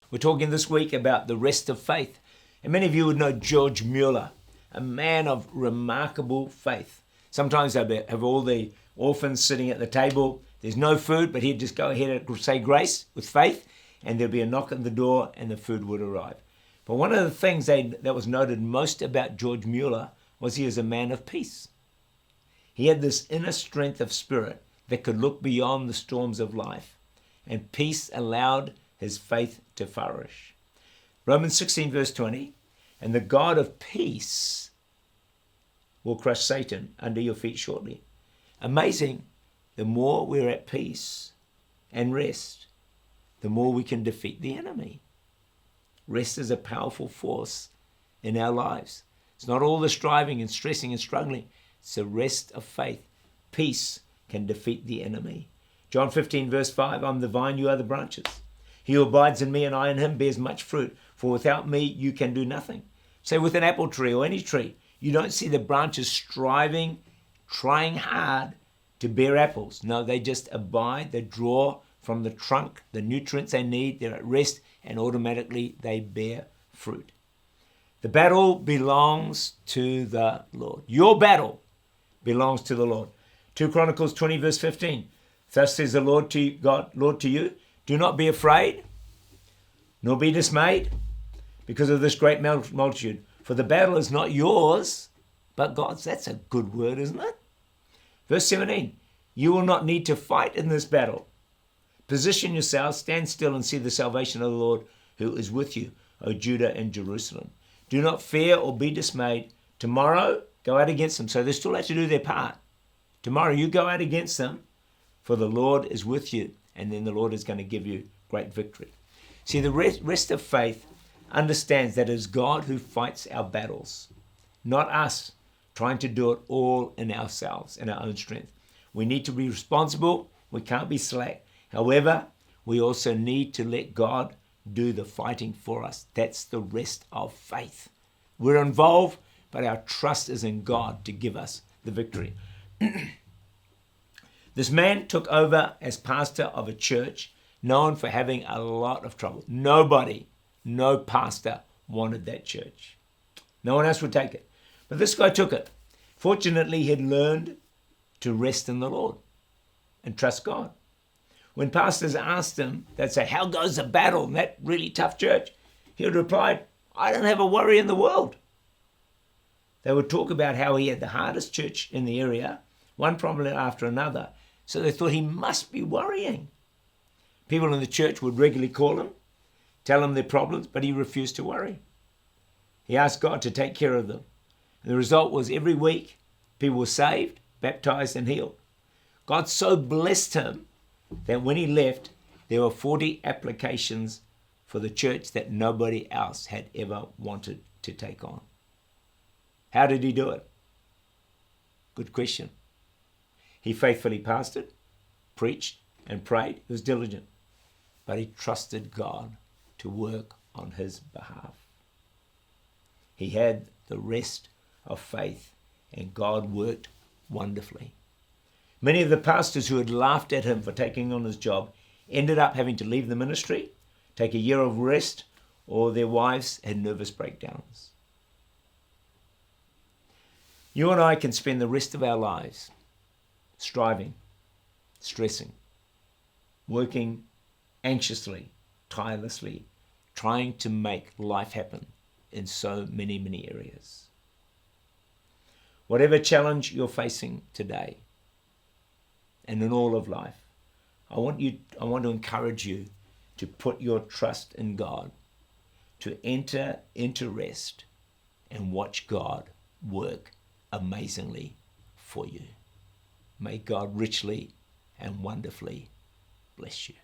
We're talking this week about the rest of faith. And many of you would know George Mueller, a man of remarkable faith. Sometimes they have all the orphans sitting at the table. There's no food, but he'd just go ahead and say grace with faith, and there'd be a knock at the door and the food would arrive. But one of the things that was noted most about George Mueller was he was a man of peace. He had this inner strength of spirit that could look beyond the storms of life, and peace allowed his faith to flourish. Romans 16 verse 20, and the God of peace will crush Satan under your feet shortly. Amazing, the more we're at peace and rest, the more we can defeat the enemy. Rest is a powerful force in our lives. It's not all the striving and stressing and struggling. It's the rest of faith. Peace can defeat the enemy. John 15 verse 5, I'm the vine, you are the branches. He who abides in me and I in him bears much fruit, for without me you can do nothing. Say with an apple tree or any tree, you don't see the branches striving, trying hard to bear apples. No, they just abide, they draw from the trunk the nutrients they need, they're at rest, and automatically they bear fruit. The battle belongs to the Lord. Your battle belongs to the Lord. 2 Chronicles 20 verse 15. Thus says the Lord to God, Lord to you, do not be afraid, nor be dismayed, because of this great multitude. For the battle is not yours, but God's. That's a good word, isn't it? Verse 17. You will not need to fight in this battle. Position yourselves, stand still and see the salvation of the Lord who is with you, O Judah and Jerusalem. Do not fear or be dismayed. Tomorrow, go out against them. So they still have to do their part. Tomorrow, you go out against them, for the Lord is with you, and then the Lord is going to give you great victory. See, the rest of faith understands that it is God who fights our battles, not us trying to do it all in ourselves, in our own strength. We need to be responsible. We can't be slack. However, we also need to let God do the fighting for us. That's the rest of faith. We're involved, but our trust is in God to give us the victory. This man took over as pastor of a church known for having a lot of trouble. No pastor wanted that church. No one else would take it. But this guy took it. Fortunately, he had learned to rest in the Lord and trust God. When pastors asked him, they'd say, how goes the battle in that really tough church? He would reply, I don't have a worry in the world. They would talk about how he had the hardest church in the area, one problem after another. So they thought he must be worrying. People in the church would regularly call him, tell him their problems, but he refused to worry. He asked God to take care of them. And the result was every week, people were saved, baptized, and healed. God so blessed him that when he left, there were 40 applications for the church that nobody else had ever wanted to take on. How did he do it? Good question. He faithfully pastored, preached, and prayed. He was diligent. But he trusted God to work on his behalf. He had the rest of faith, and God worked wonderfully. Many of the pastors who had laughed at him for taking on his job ended up having to leave the ministry, take a year of rest, or their wives had nervous breakdowns. You and I can spend the rest of our lives striving, stressing, working anxiously, tirelessly, trying to make life happen in so many, many areas. Whatever challenge you're facing today and in all of life, I want to encourage you to put your trust in God, to enter into rest and watch God work amazingly for you. May God richly and wonderfully bless you.